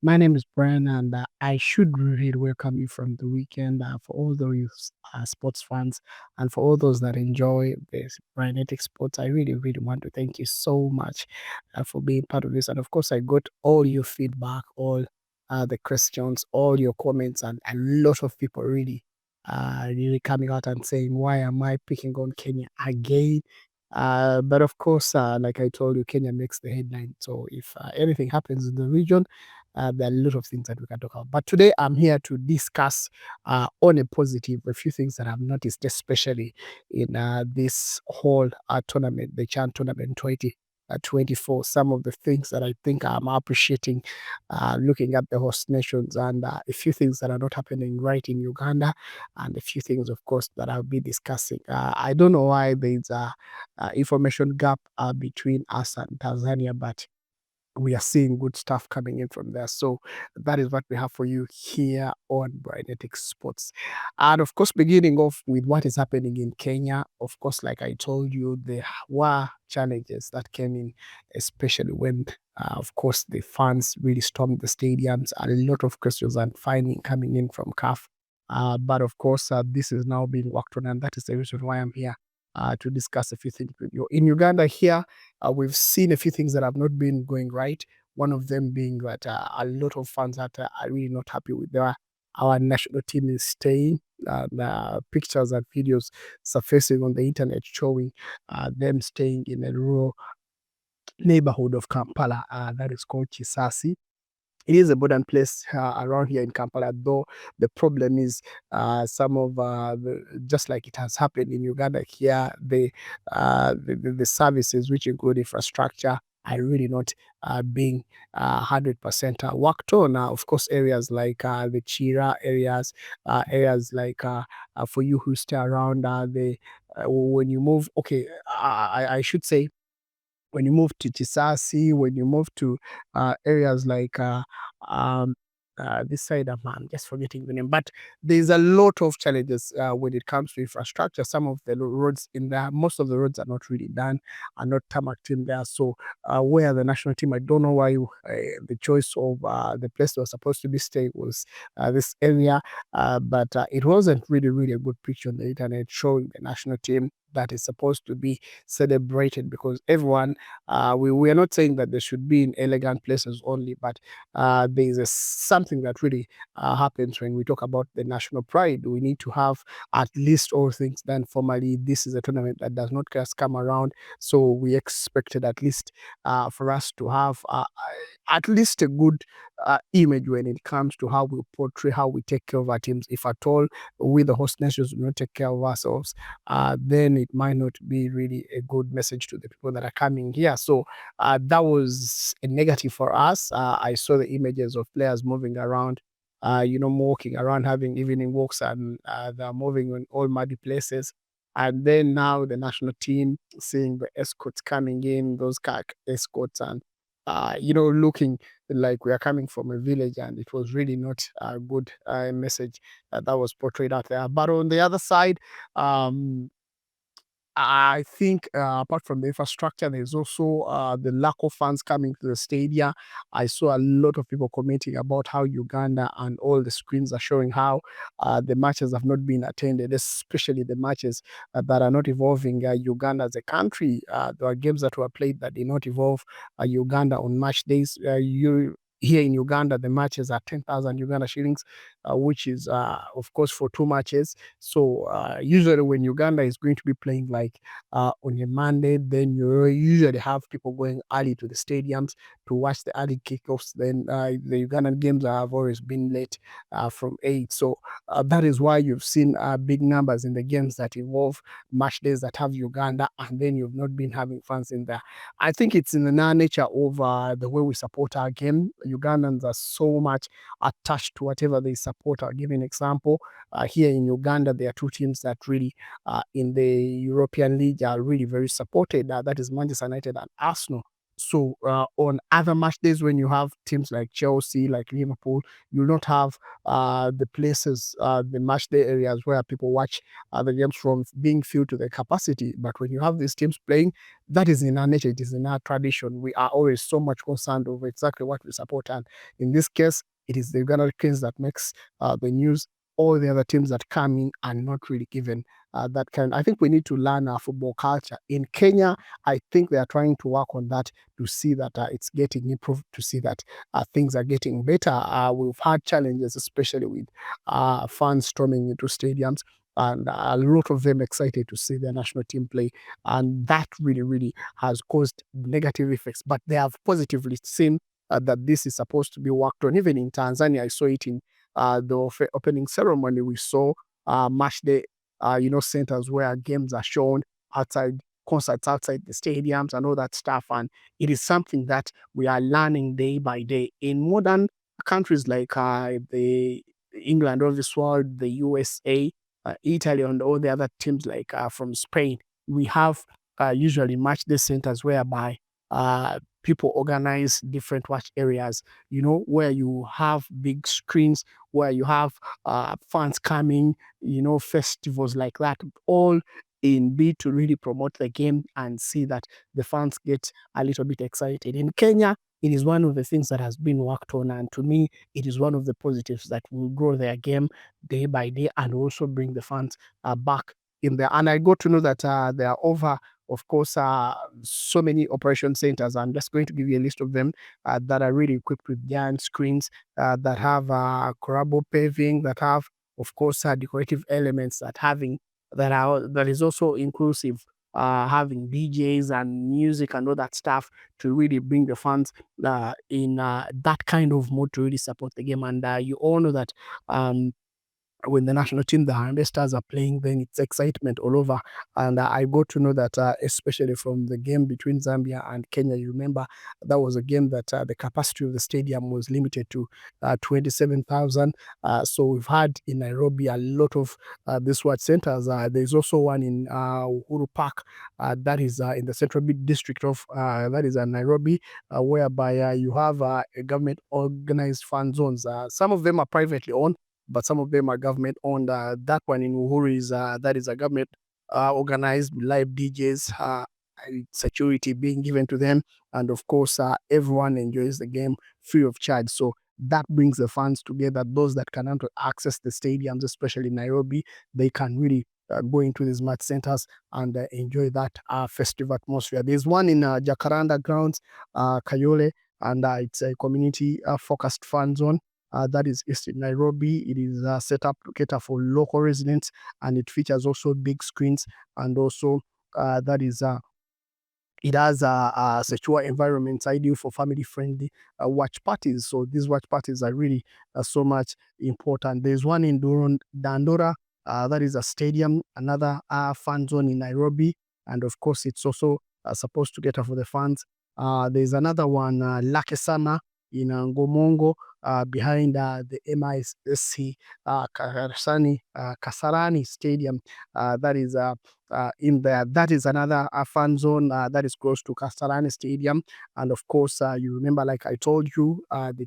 My name is Brian, and I should really welcome you from the weekend for all those sports fans and for all those that enjoy this Brianetic sports. I really, really want to thank you so much for being part of this. And of course, I got all your feedback, all the questions, all your comments, and a lot of people really coming out and saying, why am I picking on Kenya again? But of course, like I told you, Kenya makes the headline. So if anything happens in the region, there are a lot of things that we can talk about. But today I'm here to discuss on a positive a few things that I've noticed, especially in this whole tournament, the Chan Tournament 2024. Some of the things that I think I'm appreciating looking at the host nations and a few things that are not happening right in Uganda and a few things, of course, that I'll be discussing. I don't know why there's a information gap between us and Tanzania, but we are seeing good stuff coming in from there. So that is what we have for you here on Brinetic Sports. And of course, beginning off with what is happening in Kenya, of course, like I told you, there were challenges that came in, especially when, of course, the fans really stormed the stadiums. A lot of questions and finding coming in from CAF. But of course, this is now being worked on, and that is the reason why I'm here to discuss a few things with you. In Uganda, here, we've seen a few things that have not been going right. One of them being that a lot of fans that are really not happy with our national team is staying. Pictures and videos surfacing on the internet showing them staying in a rural neighborhood of Kampala that is called Chisasi. It is a modern place around here in Kampala, though the problem is some of just like it has happened in Uganda here, the services, which include infrastructure, are really not being 100% worked on. Of course, areas like the Chira areas like for you who stay around when you move, okay, I should say when you move to Chisasi, when you move to areas like um, this side, I'm just forgetting the name, but there's a lot of challenges when it comes to infrastructure. Some of the roads in there, most of the roads are not really done, are not tarmacked in there. So, where the national team, I don't know why the choice of the place they were supposed to be staying was this area, but it wasn't really, really a good picture on the internet showing the national team that is supposed to be celebrated because everyone we are not saying that they should be in elegant places only, but there is something that really happens when we talk about the national pride. We need to have at least all things done formally. This is a tournament that does not just come around, so we expected at least for us to have at least a good image when it comes to how we portray, how we take care of our teams. If at all we, the host nations, do not take care of ourselves, then it might not be really a good message to the people that are coming here. So that was a negative for us. I saw the images of players moving around, walking around, having evening walks, and they're moving in all muddy places. And then now the national team seeing the escorts coming in, those car escorts, and looking like we are coming from a village, and it was really not a good message that was portrayed out there. But on the other side, um, I think apart from the infrastructure, there's also the lack of funds coming to the stadia. I saw a lot of people commenting about how Uganda and all the screens are showing how the matches have not been attended, especially the matches that are not involving Uganda as a country. There are games that were played that did not involve Uganda on match days. Here in Uganda, the matches are 10,000 Uganda shillings, which is, of course, for two matches. So usually when Uganda is going to be playing like on a Monday, then you usually have people going early to the stadiums to watch the early kickoffs. Then the Ugandan games have always been late from 8. So that is why you've seen big numbers in the games that involve match days that have Uganda, and then you've not been having fans in there. I think it's in the nature of the way we support our game. Ugandans are so much attached to whatever they support. I'll give you an example. Here in Uganda, there are two teams that really, in the European League, are really very supported. That is Manchester United and Arsenal. So on other match days, when you have teams like Chelsea, like Liverpool, you'll not have the places, the match day areas where people watch the games from being filled to their capacity. But when you have these teams playing, that is in our nature, it is in our tradition. We are always so much concerned over exactly what we support. And in this case, it is the Uganda Kings that makes the news. All the other teams that come in are not really given that kind. I think we need to learn our football culture. In Kenya, I think they are trying to work on that to see that it's getting improved, to see that things are getting better. We've had challenges, especially with fans storming into stadiums, and a lot of them excited to see their national team play. And that really, really has caused negative effects. But they have positively seen that this is supposed to be worked on. Even in Tanzania, I saw it in the opening ceremony. We saw match day, centers where games are shown outside, concerts outside the stadiums and all that stuff. And it is something that we are learning day by day. In modern countries like the England of this world, the USA, Italy, and all the other teams like from Spain, we have usually match day centers whereby people organize different watch areas, where you have big screens, where you have fans coming, festivals like that, all in bid to really promote the game and see that the fans get a little bit excited. In Kenya, it is one of the things that has been worked on, and to me, it is one of the positives that will grow their game day by day and also bring the fans back in there. And I got to know that there are over, of course, so many operation centers. I'm just going to give you a list of them that are really equipped with giant screens that have corable paving, that have, of course, decorative elements that is also inclusive, having DJs and music and all that stuff to really bring the fans in that kind of mood to really support the game. And you all know that um, when the national team, the Harambee Stars are playing, then it's excitement all over. And I got to know that, especially from the game between Zambia and Kenya, you remember that was a game that the capacity of the stadium was limited to 27,000. So we've had in Nairobi a lot of these watch centers. There's also one in Uhuru Park, that is in the central district of that is Nairobi, whereby you have a government organized fan zones. Some of them are privately owned, but some of them are government owned. That one in Uhuru is that is a government organized live DJs, and security being given to them, and of course, everyone enjoys the game free of charge. So that brings the fans together. Those that cannot access the stadiums, especially Nairobi, they can really go into these match centers and enjoy that festive atmosphere. There's one in Jacaranda grounds, Kayole, and it's a community focused fan zone that is east in Nairobi. It is set up to cater for local residents, and it features also big screens, and also that is it has a secure environment ideal for family-friendly watch parties. So these watch parties are really so much important. There's one in Dandora, that is a stadium, another fan zone in Nairobi, and of course, it's also supposed to cater for the fans. There's another one, Lakesana in Ngomongo, behind the MISC Kasarani Stadium. That is in there. That is another fan zone that is close to Kasarani Stadium. And of course, you remember, like I told you, the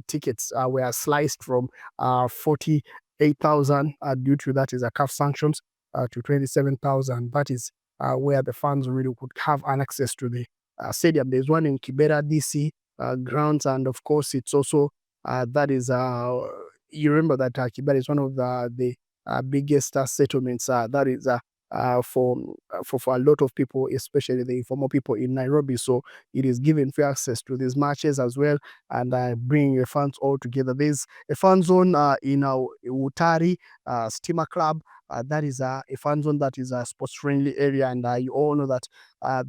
tickets were sliced from 48,000 due to that is a CAF sanctions to 27,000. That is where the fans really could have an access to the stadium. There's one in Kibera, DC grounds, and of course, it's also that is you remember that Kibera is one of the biggest settlements that is for a lot of people, especially the informal people in Nairobi. So it is giving free access to these matches as well, and bringing the fans all together. There's a fan zone in Utalii Steamer Club. That is a fan zone that is a sports friendly area, and you all know that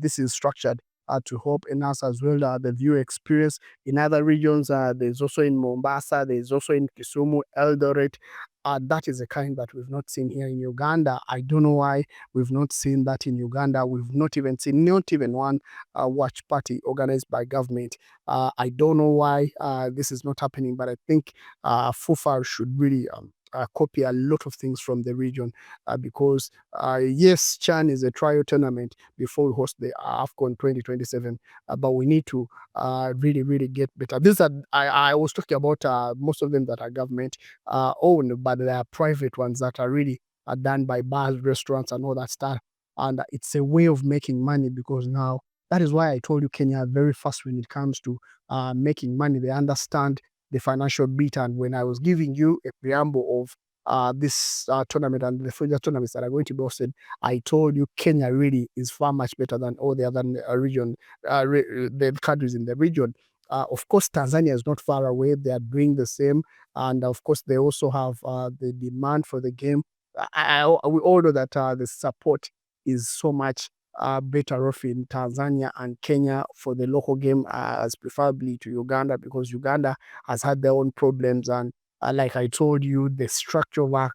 this is structured to help enhance as well the viewer experience. In other regions, there's also in Mombasa, there's also in Kisumu, Eldoret. That is a kind that we've not seen here in Uganda. I don't know why we've not seen that in Uganda. We've not even seen, not even one watch party organized by government. I don't know why this is not happening, but I think FUFA should really copy a lot of things from the region because, yes, Chan is a trial tournament before we host the AFCON 2027, but we need to really, really get better. These are, I was talking about most of them that are government owned, but there are private ones that are really done by bars, restaurants, and all that stuff. And it's a way of making money because now that is why I told you Kenya are very fast when it comes to making money. They understand the financial bit. And when I was giving you a preamble of this tournament and the future tournaments that are going to be hosted, I told you Kenya really is far much better than all the other the countries in the region. Of course, Tanzania is not far away. They are doing the same. And of course, they also have the demand for the game. We all know that the support is so much better off in Tanzania and Kenya for the local game as preferably to Uganda because Uganda has had their own problems. And like I told you, the structure of our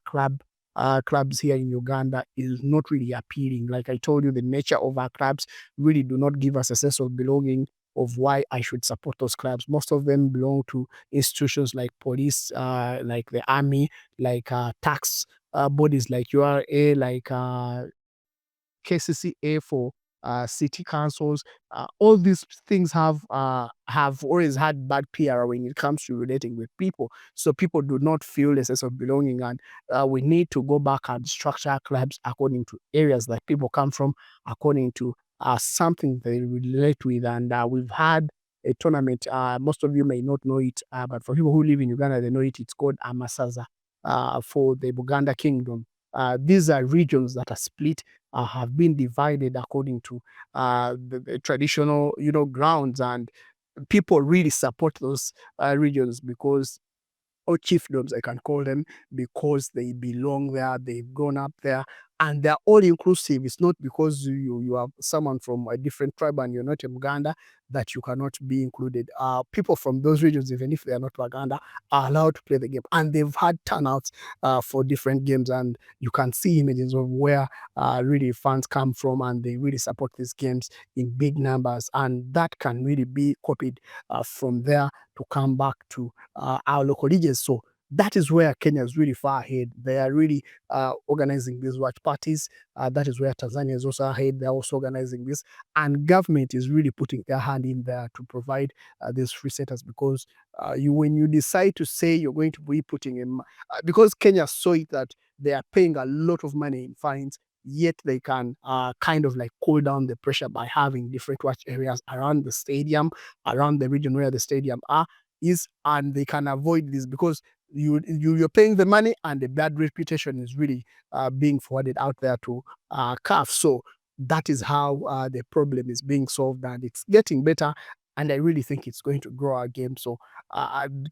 clubs here in Uganda is not really appealing. Like I told you, the nature of our clubs really do not give us a sense of belonging of why I should support those clubs. Most of them belong to institutions like police, like the army, like tax bodies like URA, like KCCA for city councils. All these things have always had bad PR when it comes to relating with people. So people do not feel a sense of belonging, and we need to go back and structure our clubs according to areas that people come from, according to something they relate with. And we've had a tournament. Most of you may not know it, but for people who live in Uganda, they know it. It's called Amasaza for the Buganda Kingdom. These are regions that are split, have been divided according to the traditional, grounds, and people really support those regions because or chiefdoms, I can call them, because they belong there, they've grown up there, and they're all inclusive. It's not because you are someone from a different tribe and you're not in Uganda that you cannot be included. People from those regions, even if they are not Uganda, are allowed to play the game, and they've had turnouts for different games, and you can see images of where really fans come from, and they really support these games in big numbers, and that can really be copied from there to come back to our local regions. So that is where Kenya is really far ahead. They are really organizing these watch parties. That is where Tanzania is also ahead. They're also organizing this. And government is really putting their hand in there to provide these free centers because when you decide to say you're going to be putting in, because Kenya saw it that they are paying a lot of money in fines, yet they can kind of like cool down the pressure by having different watch areas around the stadium, around the region where the stadium is, and they can avoid this because you're paying the money and the bad reputation is really being forwarded out there to CAF. So that is how the problem is being solved, and it's getting better. And I really think it's going to grow our game. So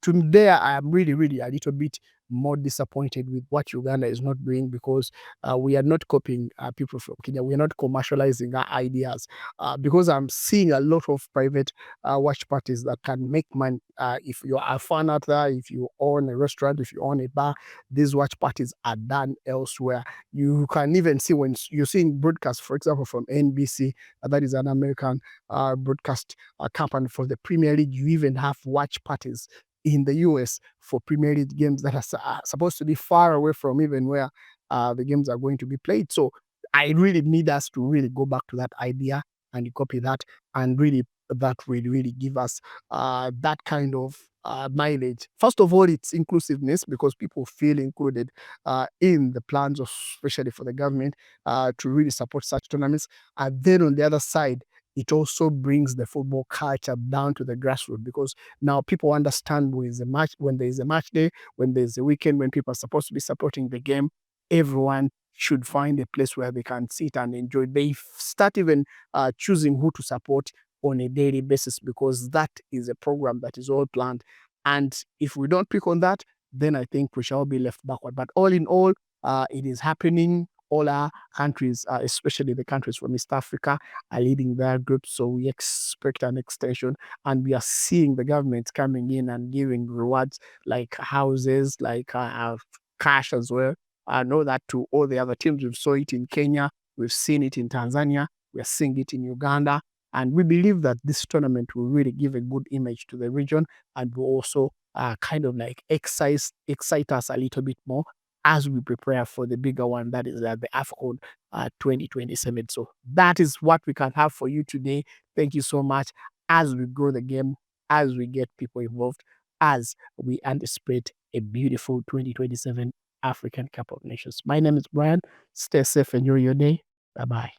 today I am really, really a little bit more disappointed with what Uganda is not doing because we are not copying people from Kenya. We are not commercializing our ideas because I'm seeing a lot of private watch parties that can make money. If you're a fan out there, if you own a restaurant, if you own a bar, these watch parties are done elsewhere. You can even see when you're seeing broadcasts, for example, from NBC, that is an American broadcast company for the Premier League. You even have watch parties in the US for Premier League games that are supposed to be far away from even where the games are going to be played. So I really need us to really go back to that idea and copy that, and really that will really give us that kind of mileage. First of all, it's inclusiveness because people feel included in the plans, especially for the government, to really support such tournaments. And then on the other side, it also brings the football culture down to the grassroots because now people understand when there is a match day, when there's a weekend, when people are supposed to be supporting the game, everyone should find a place where they can sit and enjoy. They start even choosing who to support on a daily basis because that is a program that is all planned. And if we don't pick on that, then I think we shall be left backward. But all in all, it is happening. All our countries, especially the countries from East Africa, are leading their groups. So we expect an extension, and we are seeing the government coming in and giving rewards like houses, like cash as well. I know that to all the other teams. We've saw it in Kenya, we've seen it in Tanzania, we're seeing it in Uganda, and we believe that this tournament will really give a good image to the region and will also kind of like excite us a little bit more as we prepare for the bigger one that is the AFCON 2027. So that is what we can have for you today. Thank you so much as we grow the game, as we get people involved, as we anticipate a beautiful 2027 African Cup of Nations. My name is Brian. Stay safe, enjoy your day. Bye bye.